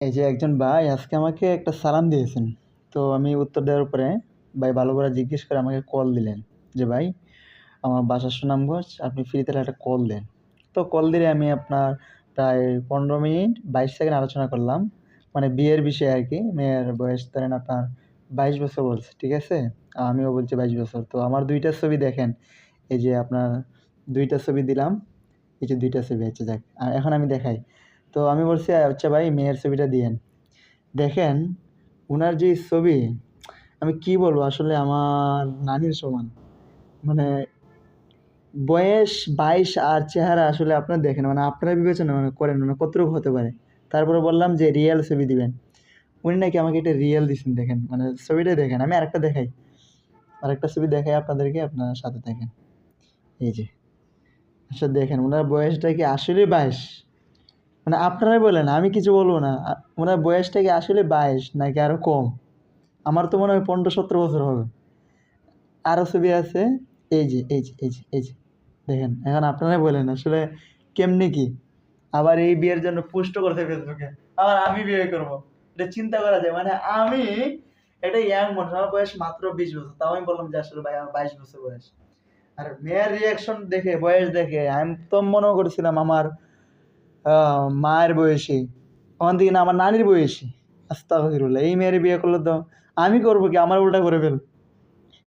এই যে একজন ভাই আজকে আমাকে একটা সালাম দিয়েছেন। তো আমি উত্তর দেওয়ার পরে ভাই ভালো করে জিজ্ঞেস করে আমাকে কল দিলেন যে, "ভাই আমার বাসা সুনামগঞ্জ, আপনি ফ্রি থাকলে একটা কল দেন।" তো কল দিলে আমি আপনার প্রায় ১৫ মিনিট ২২ সেকেন্ড আলোচনা করলাম। মানে বিয়ের বিষয়ে আরকি। মেয়ের বয়স ধরেন আপনার ২২ বছর বলছে, ঠিক আছে? আমিও বলছি ২২ বছর। তো আমার ২ টা ছবি দেখেন। এই যে আপনার ২ টা ছবি দিলাম। এই যে ২ টা ছবি আচ্ছা যাক। এখন আমি দেখাই। তো আমি বলছি, "আচ্ছা ভাই মেয়ের ছবিটা দিয়েন।" দেখেন, উনার যে ছবি, আমি কি বলবো আসলে আমার নানির সমান। মানে বয়স ২২ আর চেহারা আসলে আপনারা দেখেন মানে আপনারা বিবেচনা করেন মানে কতটুকু হতে পারে। তারপরে বললাম যে রিয়াল ছবি দিবেন। উনি নাকি আমাকে এটা রিয়াল দিছেন দেখেন। মানে ছবিটাই দেখেন। আমি আরেকটা দেখাই। আরেকটা ছবি দেখাই আপনাদেরকে, আপনারা সাথে থাকেন। এই যে। আচ্ছা দেখেন উনার বয়সটা কি আসলেই ২২? মানে আপনারাই বলেন, আমি কিছু বলব না। উনার বয়সটা কি আসলে ২২ নাকি আরো কম? আমার তো মনে হয় ১৫-১৭ বছর হবে। আরো ছবি আছে। এই যে। দেখেন, এখন আপনারাই বলেন আসলে কেমনে কি? আবার এই বিয়ের জন্য পোস্টও করছে ফেসবুকে। আবার আমি বিয়ে করব। এটা চিন্তা করা যায়। মানে আমি একটা ইয়াং মানুষ। আমার বয়স মাত্র ২০ বছর। তাও আমি বললাম যে আসলে ভাই আমার ২২ বছর বয়স। আর মেয়ের রিঅ্যাকশন দেখে, বয়স দেখে আমি তো মনে করেছিলাম আমার আ মায়ের বয়সী। ওখান থেকে না আমার নানির বয়সী। আস্তাগফিরুল্লাহ! এই মেয়ের বিয়ে করলে তো আমি করব কি? আমার উল্টা করে ফেলবে।